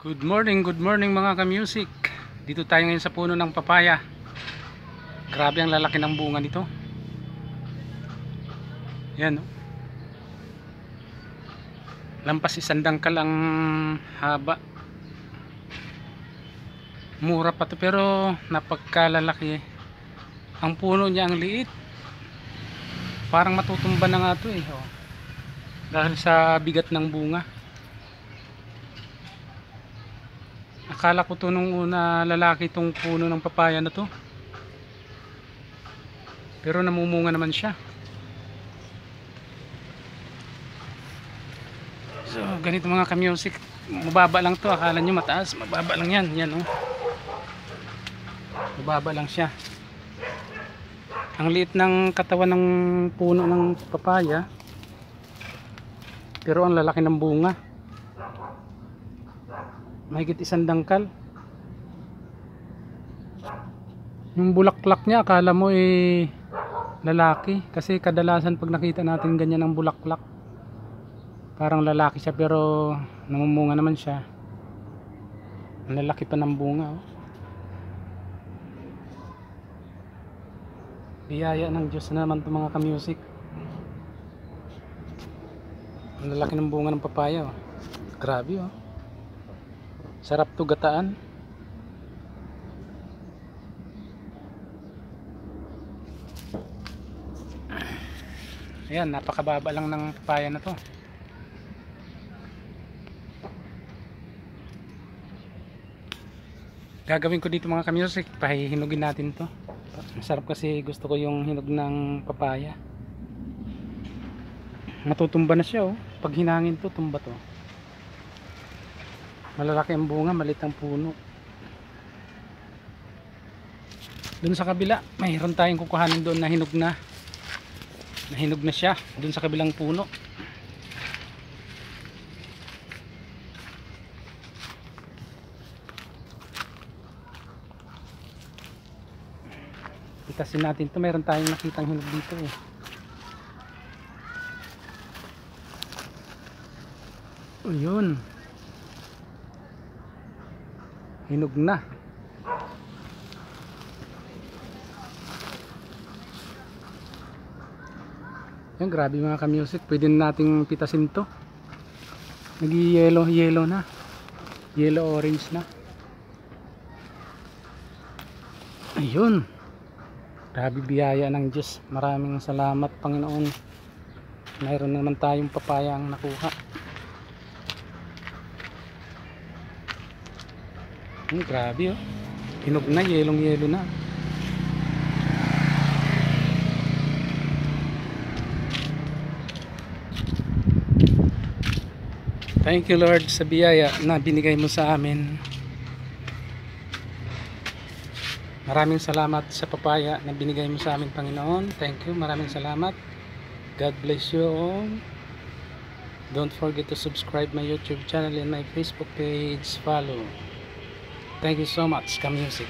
Good morning mga ka-music. Dito tayo ngayon sa puno ng papaya. Grabe ang lalaki ng bunga nito. Yan, oh. Lampas isang dangkal ang haba. Mura pa to pero napagkalalaki. Ang puno niya ang liit. Parang matutumba na nga to eh. Oh. Dahil sa bigat ng bunga. Akala ko to nung una lalaki itong puno ng papaya na to. Pero namumunga naman siya. So ganito mga ka-music. Mababa lang to. Akala nyo mataas. Mababa lang yan. Yan oh. Mababa lang siya. Ang liit ng katawan ng puno ng papaya. Pero ang lalaki ng bunga. Mahigit isang dangkal. Yung bulaklak niya akala mo eh lalaki, kasi kadalasan pag nakita natin ganyan ang bulaklak parang lalaki siya, pero namumunga naman siya. Ang lalaki pa ng bunga oh. Biyaya ng Diyos na naman ito mga ka-music. Ang lalaki ng bunga ng papaya oh. Grabe oh. Sarap to gataan. Ayan, napakababa lang ng papaya na to. Gagawin ko dito mga ka-music, pahihinugin natin to. Masarap kasi, gusto ko yung hinog ng papaya. Matutumba na siya oh. Pag hinangin to, tumba to. Malalaki ang bunga, maliit ang puno. Doon sa kabila, mayroon tayong kukuhanin doon na hinog na. Nahinog na siya doon sa kabilang puno. Itasin natin to, mayroon tayong nakitang hinog dito eh. O yun, hinog na. Yan, grabe mga ka-music. Pwede nating pitasin to. Nag-yellow na. Yellow orange na. Ayun. Grabe biyaya ng Diyos. Maraming salamat Panginoon. Mayroon naman tayong papaya ang nakuha. Grabe oh. Hinog na, yellow na. Thank you Lord sa biyaya na binigay mo sa amin. Maraming salamat sa papaya na binigay mo sa amin Panginoon. Thank you, maraming salamat. God bless you all. Don't forget to subscribe my YouTube channel and my Facebook page. Follow. Thank you so much, ka-music.